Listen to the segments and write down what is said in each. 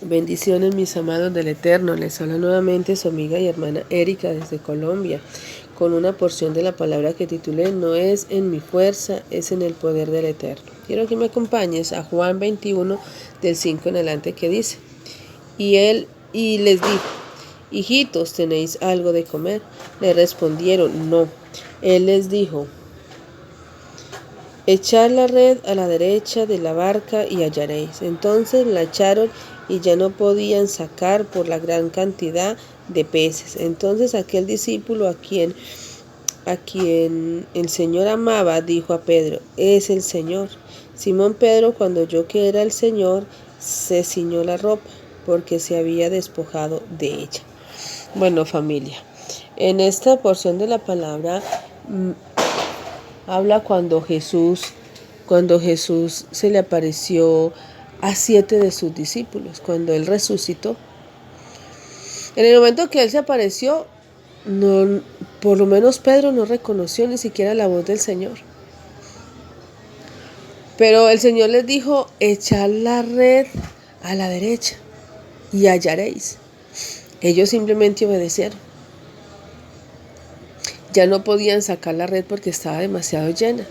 Bendiciones, mis amados del Eterno. Les habla nuevamente su amiga y hermana Erika desde Colombia, con una porción de la palabra que titulé No es en mi fuerza, es en el poder del Eterno. Quiero que me acompañes a Juan 21, del 5 en adelante, que dice: Y les dijo: Hijitos, ¿tenéis algo de comer? Le respondieron: No. Él les dijo: Echad la red a la derecha de la barca y hallaréis. Entonces la echaron y ya no podían sacar por la gran cantidad de peces. Entonces aquel discípulo a quien el Señor amaba dijo a Pedro: Es el Señor. Simón Pedro, cuando oyó que era el Señor, se ciñó la ropa, porque se había despojado de ella. Bueno, familia, en esta porción de la palabra habla cuando Jesús se le apareció a 7 de sus discípulos, cuando él resucitó. En el momento que él se apareció, por lo menos Pedro no reconoció ni siquiera la voz del Señor. Pero el Señor les dijo: echad la red a la derecha y hallaréis. Ellos simplemente obedecieron. Ya no podían sacar la red porque estaba demasiado llena.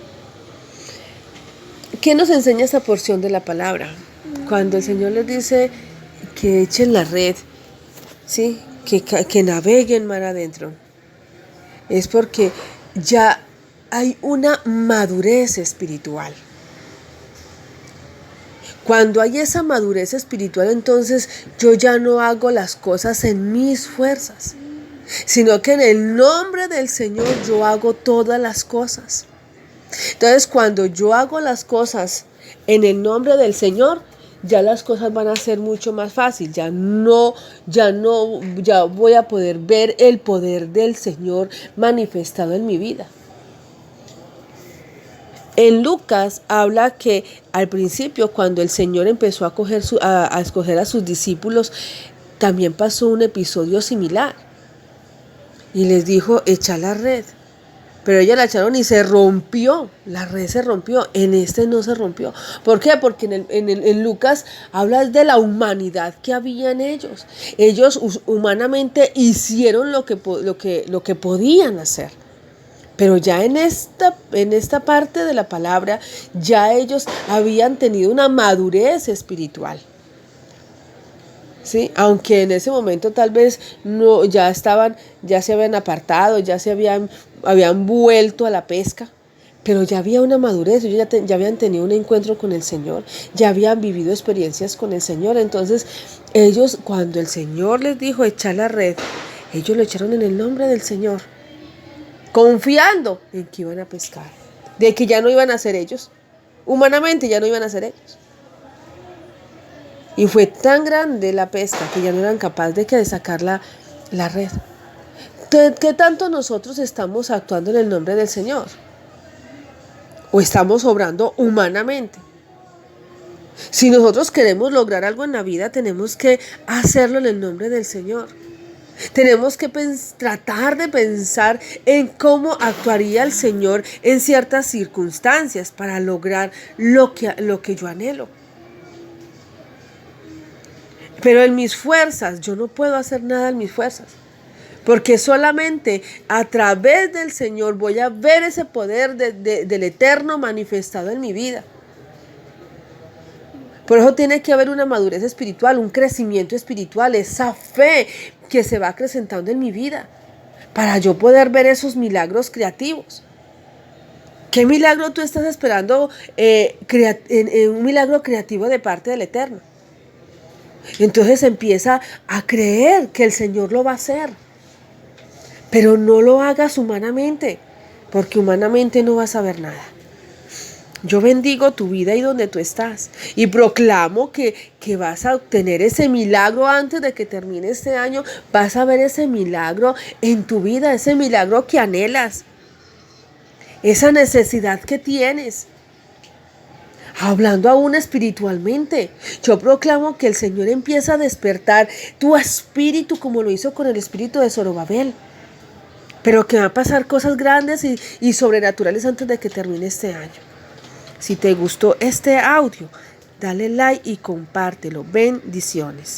¿Qué nos enseña esta porción de la palabra? Cuando el Señor les dice que echen la red, ¿sí? que naveguen mar adentro, es porque ya hay una madurez espiritual. Cuando hay esa madurez espiritual, entonces yo ya no hago las cosas en mis fuerzas, sino que en el nombre del Señor yo hago todas las cosas. Entonces, cuando yo hago las cosas en el nombre del Señor, ya las cosas van a ser mucho más fácil. Ya voy a poder ver el poder del Señor manifestado en mi vida. En Lucas habla que al principio, cuando el Señor empezó a escoger a sus discípulos, también pasó un episodio similar. Y les dijo: echa la red. Pero ellos la echaron y se rompió, la red se rompió. En este no se rompió. ¿Por qué? Porque en Lucas habla de la humanidad que había en ellos. Ellos humanamente hicieron lo que podían hacer. Pero ya en esta parte de la palabra, ya ellos habían tenido una madurez espiritual. ¿Sí? Aunque en ese momento tal vez ya se habían apartado, ya habían vuelto a la pesca, pero ya había una madurez, ellos ya habían tenido un encuentro con el Señor, ya habían vivido experiencias con el Señor. Entonces ellos, cuando el Señor les dijo echar la red, ellos lo echaron en el nombre del Señor, confiando en que iban a pescar, de que ya no iban a ser ellos, humanamente ya no iban a ser ellos. Y fue tan grande la pesca que ya no eran capaces de sacar la red. ¿Qué tanto nosotros estamos actuando en el nombre del Señor? ¿O estamos obrando humanamente? Si nosotros queremos lograr algo en la vida, tenemos que hacerlo en el nombre del Señor. Tenemos que tratar de pensar en cómo actuaría el Señor en ciertas circunstancias para lograr lo que yo anhelo. Pero en mis fuerzas, yo no puedo hacer nada en mis fuerzas. Porque solamente a través del Señor voy a ver ese poder del Eterno manifestado en mi vida. Por eso tiene que haber una madurez espiritual, un crecimiento espiritual, esa fe que se va acrecentando en mi vida, para yo poder ver esos milagros creativos. ¿Qué milagro tú estás esperando? Un milagro creativo de parte del Eterno. Entonces empieza a creer que el Señor lo va a hacer. Pero no lo hagas humanamente, porque humanamente no vas a ver nada. Yo bendigo tu vida y donde tú estás. Y proclamo que vas a obtener ese milagro antes de que termine este año. Vas a ver ese milagro en tu vida, ese milagro que anhelas. Esa necesidad que tienes. Hablando aún espiritualmente, yo proclamo que el Señor empieza a despertar tu espíritu como lo hizo con el espíritu de Zorobabel. Pero que va a pasar cosas grandes y sobrenaturales antes de que termine este año. Si te gustó este audio, dale like y compártelo. Bendiciones.